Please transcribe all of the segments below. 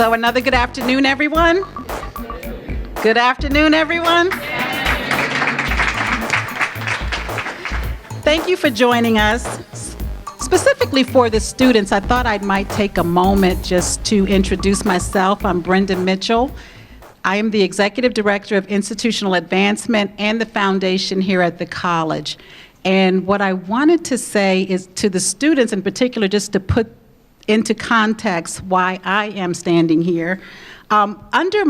So another good afternoon, everyone. Good afternoon, everyone. Thank you for joining us. Specifically for the students, I thought I might take a moment just to introduce myself. I'm Brenda Mitchell. I am the Executive Director of Institutional Advancement and the Foundation here at the college. And what I wanted to say is to the students in particular, just to put into context why I am standing here. Under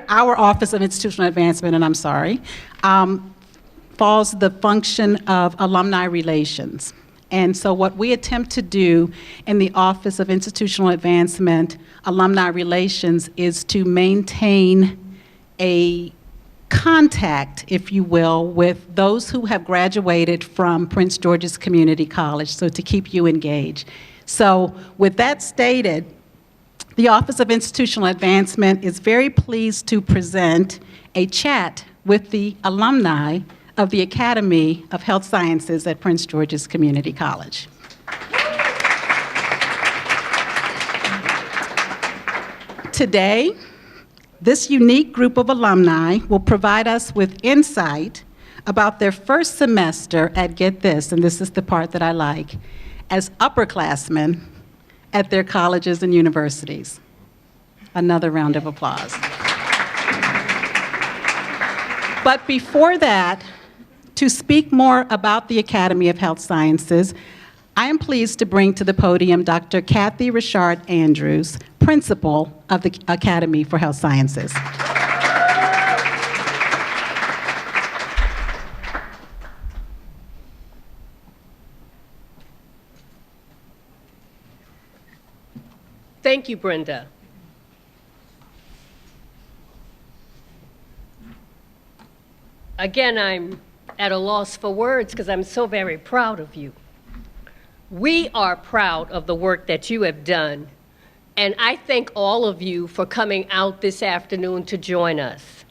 our Office of Institutional Advancement, and I'm sorry, falls the function of alumni relations. And so what we attempt to do in the Office of Institutional Advancement, Alumni Relations, is to maintain a contact, if you will, with those who have graduated from Prince George's Community College, so to keep you engaged. So with that stated, the Office of Institutional Advancement is very pleased to present a chat with the alumni of the Academy of Health Sciences at Prince George's Community College. Today, this unique group of alumni will provide us with insight about their first semester at, get this, and this is the part that I like, as upperclassmen at their colleges and universities. Another round of applause. But before that, to speak more about the Academy of Health Sciences, I am pleased to bring to the podium Dr. Kathy Richard Andrews, Principal of the Academy for Health Sciences. Thank you, Brenda. Again, I'm at a loss for words because I'm so very proud of you. We are proud of the work that you have done, and I thank all of you for coming out this afternoon to join us.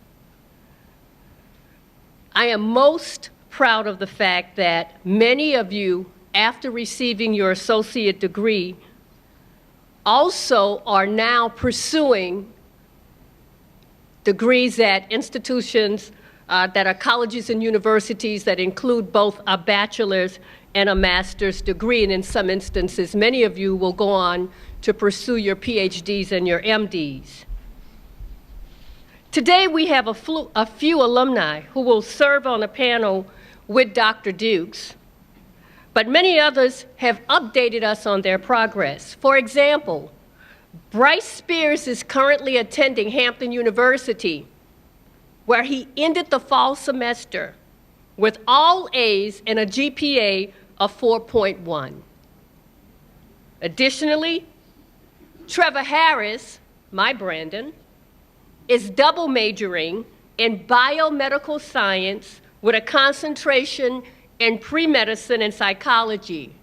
I am most proud of the fact that many of you, after receiving your associate degree, also are now pursuing degrees at institutions that are colleges and universities that include both a bachelor's and a master's degree, and in some instances, many of you will go on to pursue your PhDs and your MDs. Today, we have a few alumni who will serve on a panel with Dr. Dukes, but many others have updated us on their progress. For example, Bryce Spears is currently attending Hampton University, where he ended the fall semester with all A's and a GPA of 4.1. Additionally, Trevor Harris, my Brandon, is double majoring in biomedical science with a concentration in pre-medicine and psychology.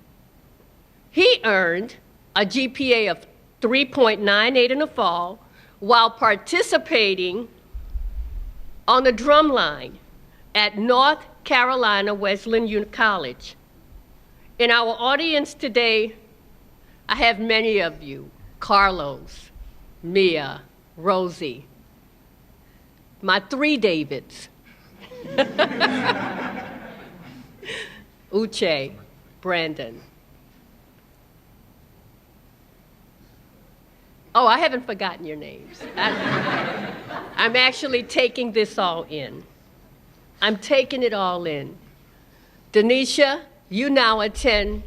He earned a GPA of 3.98 in the fall while participating on the drumline at North Carolina Wesleyan College. In our audience today, I have many of you: Carlos, Mia, Rosie, my three Davids, Uche, Brandon. Oh, I haven't forgotten your names. I'm actually taking this all in. I'm taking it all in. Denisha, you now attend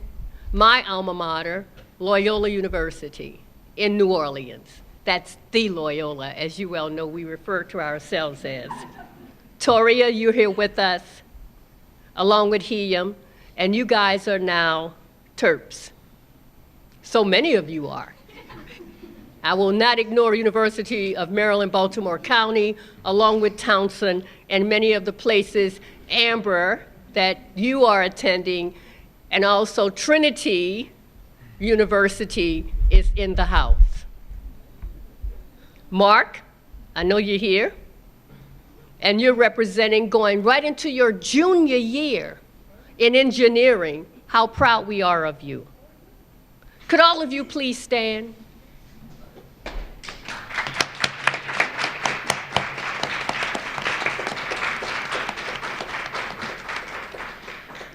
my alma mater, Loyola University in New Orleans. That's the Loyola, as you well know we refer to ourselves as. Toria, you're here with us, along with Helium, and you guys are now Terps. So many of you are. I will not ignore University of Maryland, Baltimore County, along with Townsend and many of the places, Amber, that you are attending, and also Trinity University is in the house. Mark, I know you're here, and you're representing going right into your junior year in engineering. How proud we are of you. Could all of you please stand?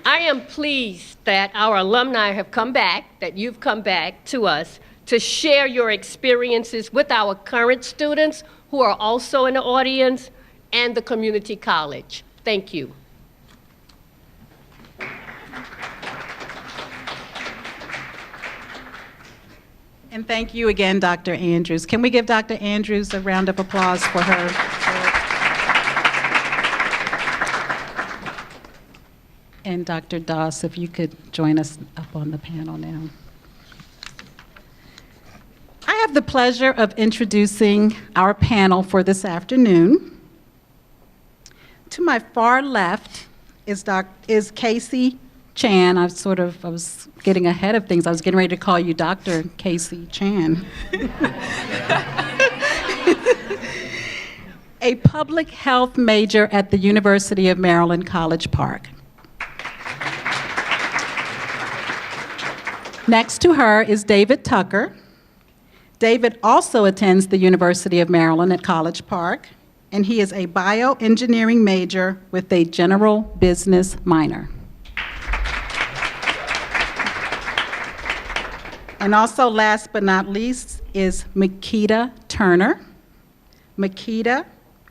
I am pleased that our alumni have come back, that you've come back to us to share your experiences with our current students who are also in the audience and the community college. Thank you. And thank you again, Dr. Andrews. Can we give Dr. Andrews a round of applause for her? And Dr. Doss, if you could join us up on the panel now. I have the pleasure of introducing our panel for this afternoon. To my far left is Kasey Chan. I was getting ahead of things. I was getting ready to call you Dr. Kasey Chan. A public health major at the University of Maryland, College Park. Next to her is David Tucker. David also attends the University of Maryland at College Park, and he is a bioengineering major with a general business minor. And also, last but not least, is Makeda Turner. Makeda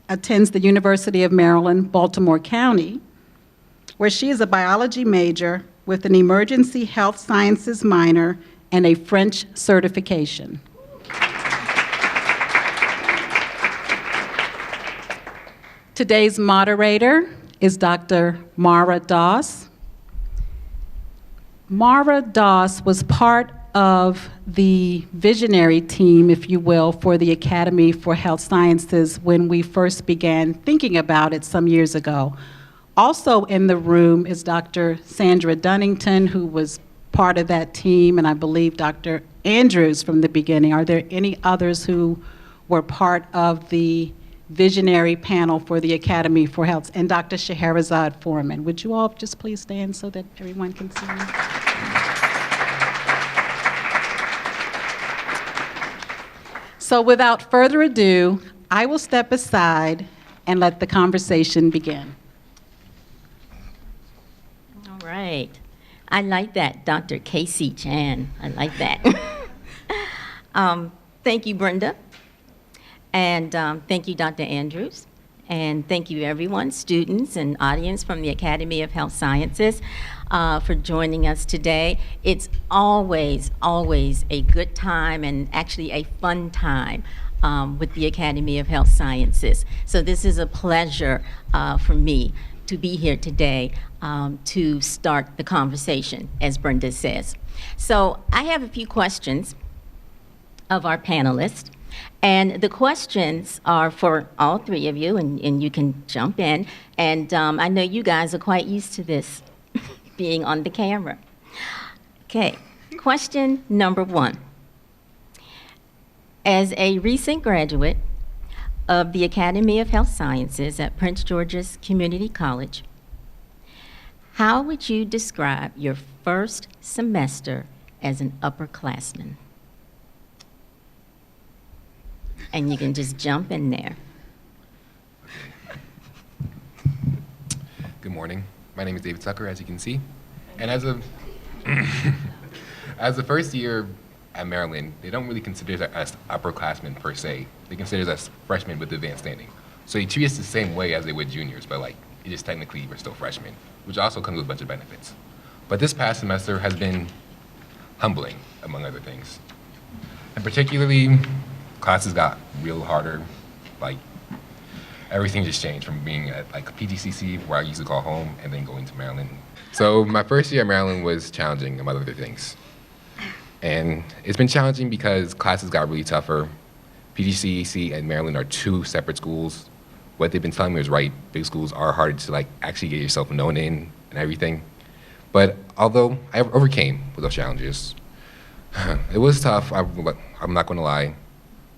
attends the University of Maryland, Baltimore County, where she is a biology major with an emergency health sciences minor and a French certification. Today's moderator is Dr. Mara Doss. Mara Doss was part of the visionary team, if you will, for the Academy for Health Sciences when we first began thinking about it some years ago. Also in the room is Dr. Sandra Dunnington, who was part of that team, and I believe Dr. Andrews from the beginning. Are there any others who were part of the visionary panel for the Academy for Health? And Dr. Scheherazade Foreman. Would you all just please stand so that everyone can see you? So without further ado, I will step aside and let the conversation begin. All right. I like that, Dr. Kasey Chan. I like that. Thank you, Brenda. And thank you, Dr. Andrews. And thank you, everyone, students and audience from the Academy of Health Sciences, for joining us today. It's always, always a good time and actually a fun time with the Academy of Health Sciences. So this is a pleasure for me to be here today to start the conversation, as Brenda says. So I have a few questions of our panelists. And the questions are for all three of you, and you can jump in. And I know you guys are quite used to this, being on the camera. Okay, question number one. As a recent graduate of the Academy of Health Sciences at Prince George's Community College, how would you describe your first semester as an upperclassman? And you can just jump in there. Good morning. My name is David Tucker, as you can see. And as a first year at Maryland, they don't really consider us upperclassmen per se. They consider us freshmen with advanced standing. So they treat us the same way as they would juniors, but it just technically we're still freshmen, which also comes with a bunch of benefits. But this past semester has been humbling, among other things. And particularly, classes got real harder. Everything just changed from being at PGCC, where I used to call home, and then going to Maryland. So my first year at Maryland was challenging, among other things. And it's been challenging because classes got really tougher. PGCC and Maryland are two separate schools. What they've been telling me was right. Big schools are hard to actually get yourself known in and everything. But although I overcame with those challenges, it was tough, I'm not gonna lie.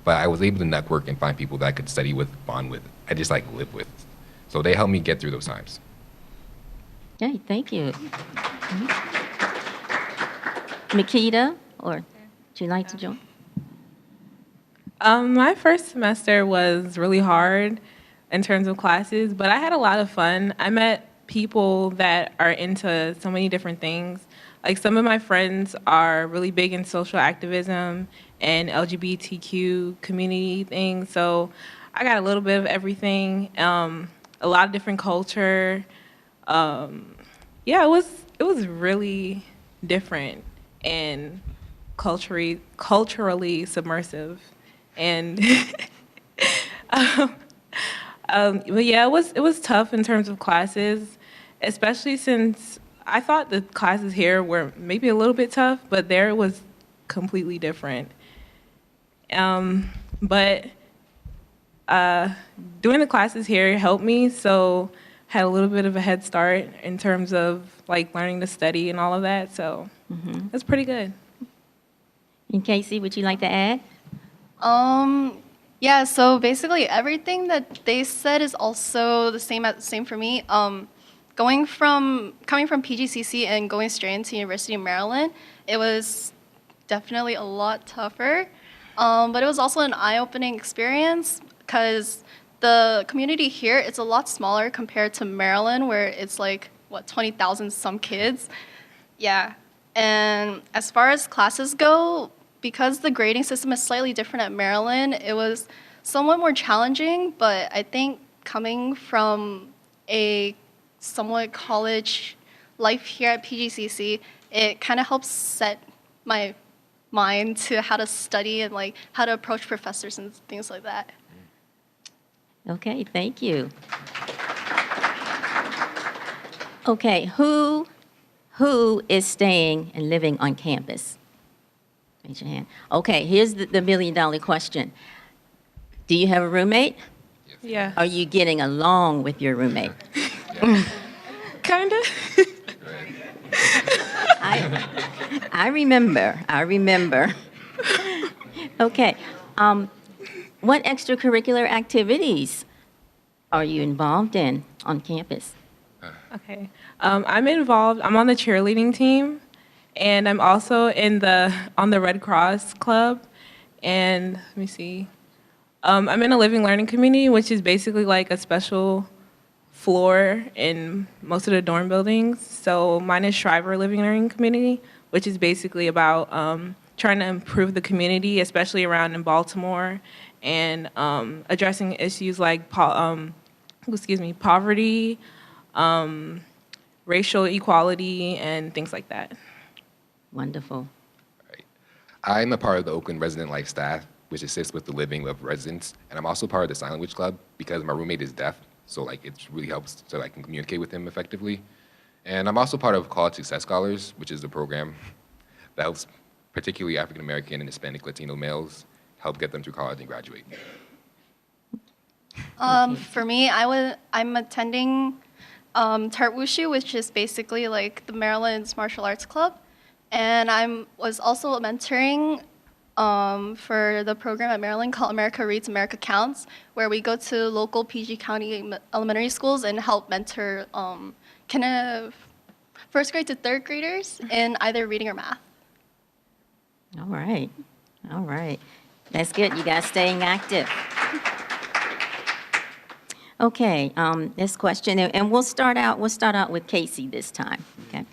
But I was able to network and find people that I could study with, bond with, I just live with. So they helped me get through those times. Okay, thank you. Makeda, or would you like to join? My first semester was really hard in terms of classes, but I had a lot of fun. I met people that are into so many different things. Like some of my friends are really big in social activism and LGBTQ community things. So I got a little bit of everything, a lot of different culture. Yeah, it was really different and culturally submersive, and but yeah, it was tough in terms of classes, especially since I thought the classes here were maybe a little bit tough, but there it was completely different. But doing the classes here helped me, so had a little bit of a head start in terms of like learning to study and all of that. So it's pretty good. And Kasey, would you like to add? Yeah, so basically everything that they said is also the same for me. Coming from PGCC and going straight into University of Maryland, it was definitely a lot tougher. But it was also an eye-opening experience because the community here, it's a lot smaller compared to Maryland, where it's like, 20,000 some kids. Yeah. And as far as classes go, because the grading system is slightly different at Maryland, it was somewhat more challenging, but I think coming from a somewhat college life here at PGCC, it kind of helps set my mind to how to study and like how to approach professors and things like that. Okay, thank you. Okay, who is staying and living on campus? Raise your hand. Okay, here's the million-dollar question. Do you have a roommate? Yeah. Are you getting along with your roommate? Kinda. I remember. Okay. What extracurricular activities are you involved in on campus? Okay. I'm involved. I'm on the cheerleading team, and I'm also on the Red Cross Club. And let me see. I'm in a living learning community, which is basically like a special floor in most of the dorm buildings. So mine is Shriver Living Learning Community, which is basically about trying to improve the community, especially around in Baltimore, and addressing issues like poverty, racial equality, and things like that. Wonderful. Right. I'm a part of the Oakland Resident Life staff, which assists with the living of residents, and I'm also part of the Sign Language Club because my roommate is deaf, so like it really helps so I can communicate with him effectively. And I'm also part of College Success Scholars, which is the program that helps particularly African American and Hispanic Latino males help get them through college and graduate. For me, I'm attending Tart Wushu, which is basically like the Maryland's martial arts club, and I was also mentoring for the program at Maryland called America Reads, America Counts, where we go to local PG County elementary schools and help mentor kind of first grade to third graders in either reading or math. All right. That's good. You guys staying active. Okay, this question, and we'll start out with Kasey this time, okay?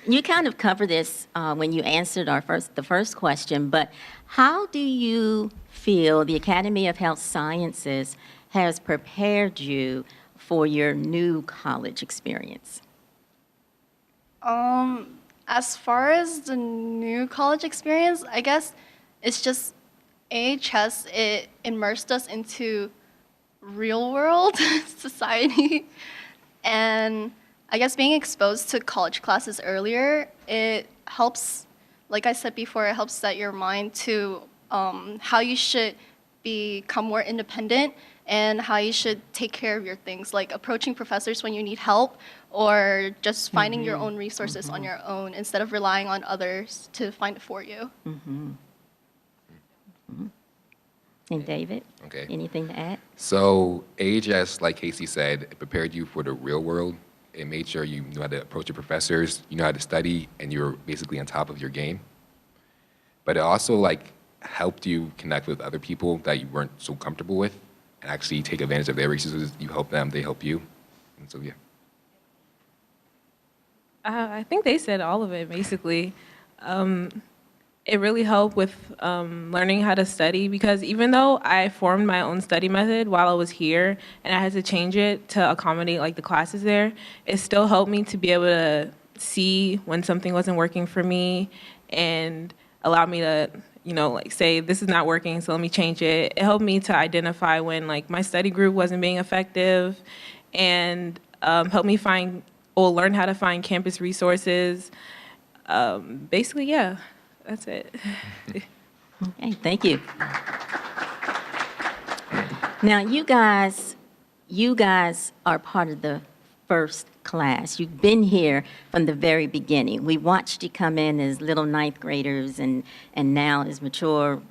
You kind of covered this when you answered the first question, but how do you feel the Academy of Health Sciences has prepared you for your new college experience? As far as the new college experience, I guess it's just AHS, it immersed us into real world society. And I guess being exposed to college classes earlier, it helps, like I said before, it helps set your mind to how you should become more independent and how you should take care of your things, like approaching professors when you need help or just finding your own resources on your own instead of relying on others to find it for you. And David, Okay. anything to add? So AHS, like Kasey said, it prepared you for the real world. It made sure you knew how to approach your professors, you know how to study, and you're basically on top of your game. But it also like helped you connect with other people that you weren't so comfortable with and actually take advantage of their resources. You help them, they help you. And so, yeah. I think they said all of it, basically. It really helped with learning how to study because even though I formed my own study method while I was here and I had to change it to accommodate like the classes there, it still helped me to be able to see when something wasn't working for me and allow me to, like say this is not working, so let me change it. It helped me to identify when like my study group wasn't being effective and helped me learn how to find campus resources. Basically, yeah. That's it. Okay, thank you. Now, you guys are part of the first class. You've been here from the very beginning. We watched you come in as little ninth graders and now as mature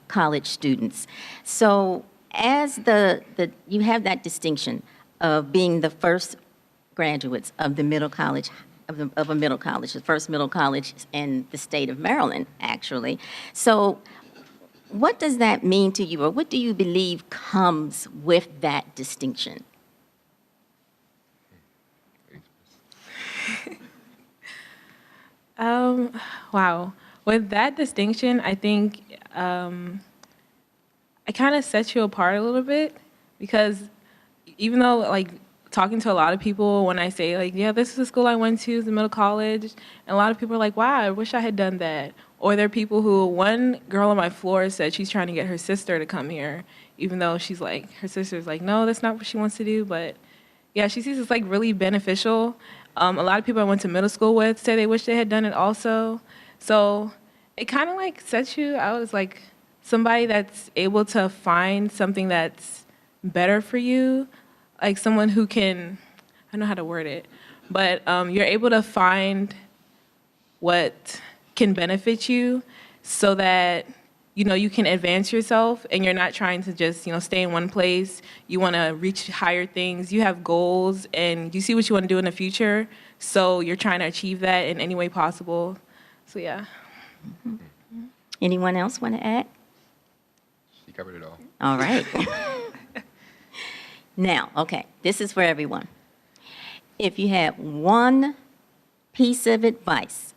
college students. So as you have that distinction of being the first graduates of the middle college of a middle college, the first middle college in the state of Maryland, actually. So what does that mean to you, or what do you believe comes with that distinction? Wow. With that distinction, I think I kind of set you apart a little bit because even though, like, talking to a lot of people when I say, like, yeah, this is the school I went to, the middle college, and a lot of people are like, wow, I wish I had done that. Or there are people who, one girl on my floor said she's trying to get her sister to come here, even though she's like, her sister's like, no, that's not what she wants to do. But yeah, she sees it's like really beneficial. A lot of people I went to middle school with say they wish they had done it also. So it kind of like sets you out as like somebody that's able to find something that's better for you, like someone who can, I don't know how to word it, but you're able to find what can benefit you so that, you can advance yourself and you're not trying to just, stay in one place. You want to reach higher things. You have goals and you see what you want to do in the future. So you're trying to achieve that in any way possible. So, yeah. Mm-hmm. Anyone else want to add? She covered it all. All right. Now, okay, this is for everyone. If you had one piece of advice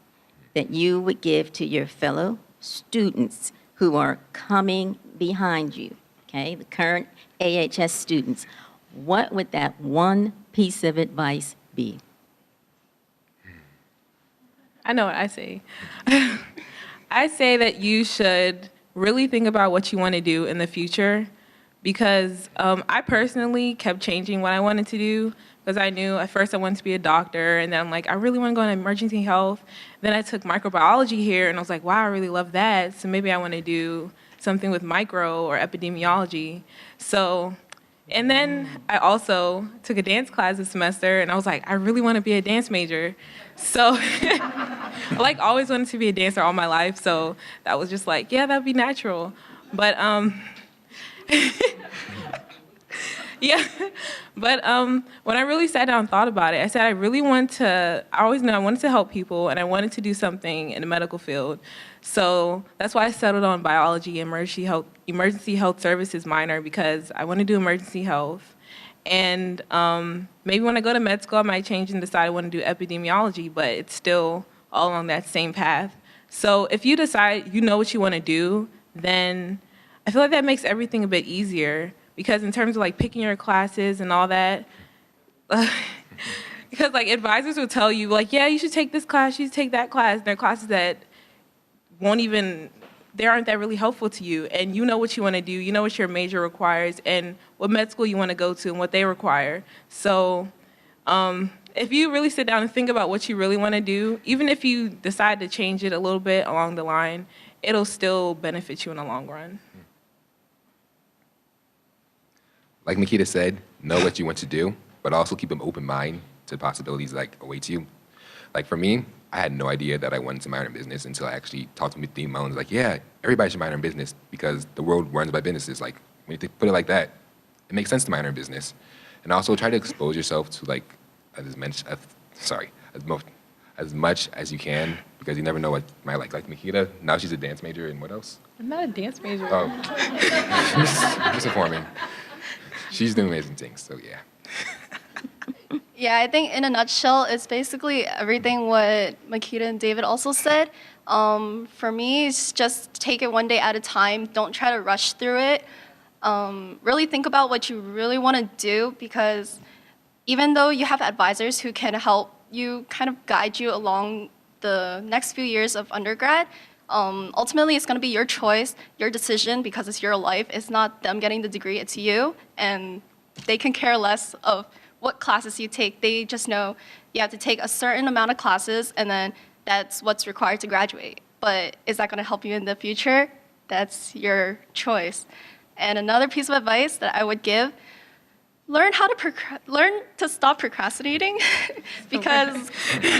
that you would give to your fellow students who are coming behind you, okay, the current AHS students, what would that one piece of advice be? I know what I say. I say that you should really think about what you want to do in the future because I personally kept changing what I wanted to do because I knew at first I wanted to be a doctor and then I'm like, I really want to go into emergency health. Then I took microbiology here and I was like, wow, I really love that. So maybe I want to do something with micro or epidemiology. So, and then I also took a dance class this semester and I was like, I really want to be a dance major. So I like always wanted to be a dancer all my life. So that was just like, yeah, that'd be natural. But yeah, but when I really sat down and thought about it, I said I always knew I wanted to help people and I wanted to do something in the medical field. So that's why I settled on biology, emergency health services minor because I want to do emergency health. And maybe when I go to med school, I might change and decide I want to do epidemiology, but it's still all on that same path. So if you decide you know what you want to do, then I feel like that makes everything a bit easier because in terms of like picking your classes and all that, because like advisors will tell you like, yeah, you should take this class, you should take that class. There are classes that they aren't that really helpful to you. And you know what you want to do, you know what your major requires and what med school you want to go to and what they require. So if you really sit down and think about what you really want to do, even if you decide to change it a little bit along the line, it'll still benefit you in the long run. Like Makeda said, know what you want to do, but also keep an open mind to possibilities like await you. Like for me, I had no idea that I wanted to minor in business until I actually talked to Dean Mullins. Like, yeah, everybody should minor in business because the world runs by businesses. Like, when you put it like that, it makes sense to minor in business. And also try to expose yourself to like as much as you can because you never know what you might like. Like Makeda, now she's a dance major and what else? I'm not a dance major. Oh, she's performing. She's doing amazing things, so yeah. Yeah, I think in a nutshell, it's basically everything what Makeda and David also said. For me, it's just take it one day at a time. Don't try to rush through it. Really think about what you really want to do, because even though you have advisors who can help you kind of guide you along the next few years of undergrad, ultimately it's going to be your choice, your decision, because it's your life. It's not them getting the degree, it's you. And they can care less of what classes you take. They just know you have to take a certain amount of classes, and then that's what's required to graduate. But is that going to help you in the future? That's your choice. And another piece of advice that I would give, learn to stop procrastinating, because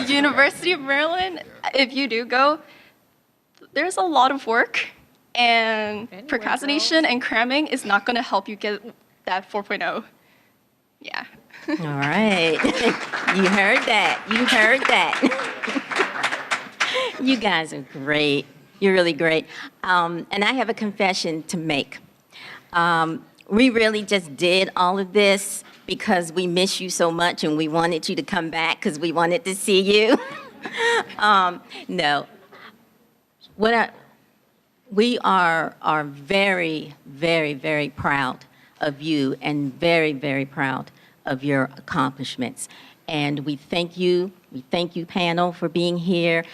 University of Maryland, if you do go, there's a lot of work, and procrastination and cramming is not going to help you get that 4.0. Yeah. All right. You heard that. You heard that. You guys are great. You're really great. And I have a confession to make. We really just did all of this because we miss you so much and we wanted you to come back because we wanted to see you. No. We are very, very, very proud of you and very, very proud of your accomplishments. And we thank you, panel, for being here.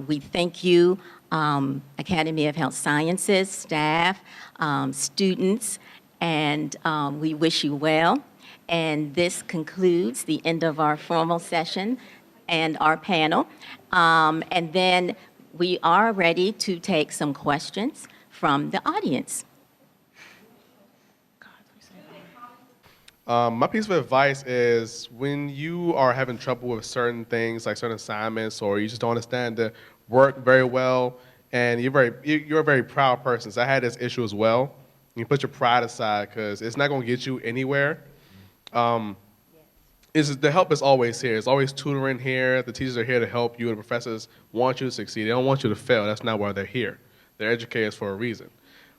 We thank you, Academy of Health Sciences, staff, students, and we wish you well. And this concludes the end of our formal session and our panel. And then we are ready to take some questions from the audience. My piece of advice is when you are having trouble with certain things, like certain assignments, or you just don't understand the work very well, and you're a very proud person. So I had this issue as well. You put your pride aside because it's not going to get you anywhere. The help is always here. There's always tutoring here. The teachers are here to help you. The professors want you to succeed. They don't want you to fail. That's not why they're here. They're educators for a reason.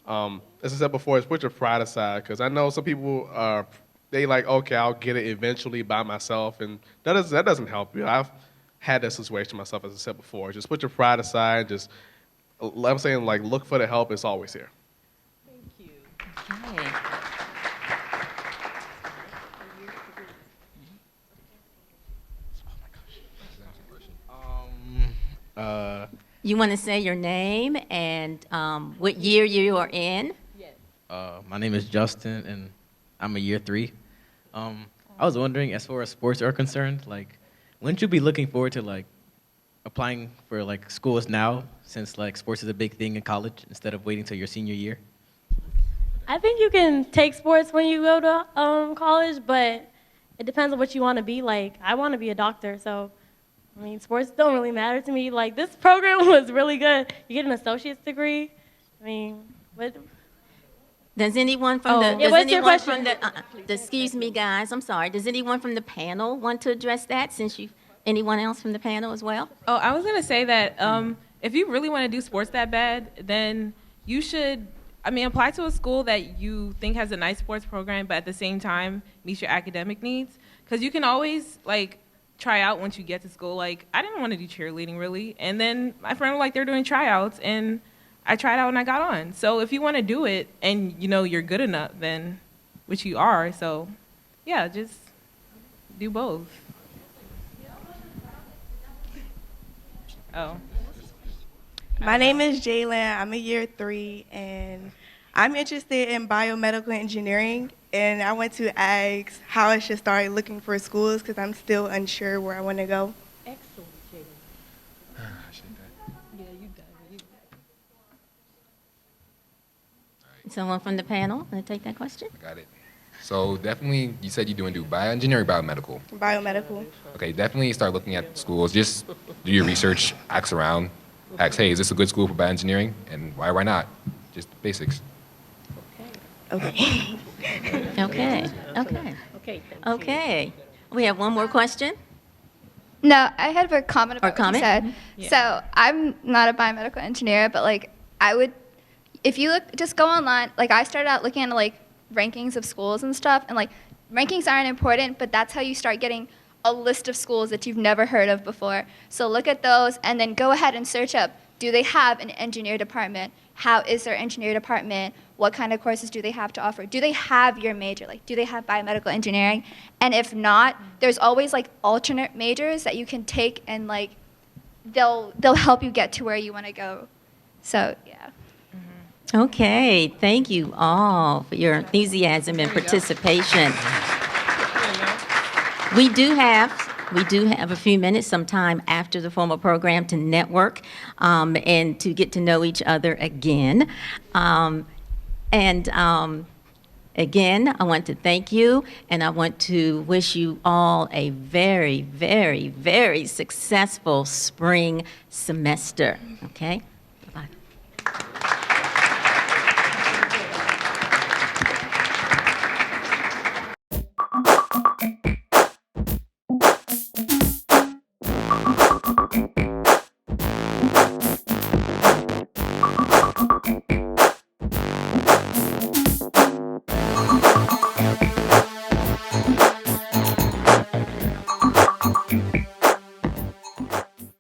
As I said before, is put your pride aside, because I know some people are. They like, okay, I'll get it eventually by myself, and that doesn't help you. I've had that situation myself, as I said before. Just put your pride aside. Just, I'm saying, like, look for the help. It's always here. Thank you. Okay. You want to say your name and what year you are in? Yes. My name is Justin, and I'm a year 3. I was wondering, as far as sports are concerned, like, wouldn't you be looking forward to like applying for like schools now, since like sports is a big thing in college, instead of waiting till your senior year? I think you can take sports when you go to college, but it depends on what you want to be. Like, I want to be a doctor, so I mean, sports don't really matter to me. Like, this program was really good. You get an associate's degree. I mean, what? Does anyone from the, yeah, does what's your anyone question? from the, excuse me, guys, I'm sorry. Does anyone from the panel want to address that, anyone else from the panel as well? Oh, I was going to say that if you really want to do sports that bad, then you should, apply to a school that you think has a nice sports program, but at the same time meets your academic needs. Because you can always, like, try out once you get to school. Like, I didn't want to do cheerleading, really. And then my friend was like, they're doing tryouts, and I tried out and I got on. So if you want to do it and you know you're good enough, then, which you are, so yeah, just do both. Oh. My name is Jalen. I'm a year 3, and I'm interested in biomedical engineering. And I want to ask how I should start looking for schools because I'm still unsure where I want to go. Excellent, Jalen. Yeah, you done. Someone from the panel want to take that question? I got it. So definitely, you said you're doing bioengineering, biomedical. Biomedical. Okay, definitely start looking at schools. Just do your research, ask around, ask, hey, is this a good school for bioengineering? And why not? Just basics. Okay. Okay. Okay, thank you. Okay. We have one more question. No, I had a comment Or about what you comment? said. So I'm not a biomedical engineer, but like I would, if you look, just go online. Like I started out looking at like rankings of schools and stuff, and like rankings aren't important, but that's how you start getting a list of schools that you've never heard of before. So look at those and then go ahead and search up, do they have an engineer department? How is their engineer department? What kind of courses do they have to offer? Do they have your major? Like, do they have biomedical engineering? And if not, there's always like alternate majors that you can take, and like they'll help you get to where you want to go. So yeah. Okay, thank you all for your enthusiasm and participation. We do have a few minutes sometime after the formal program to network and to get to know each other again. Again, I want to thank you, and I want to wish you all a very, very, very successful spring semester, okay?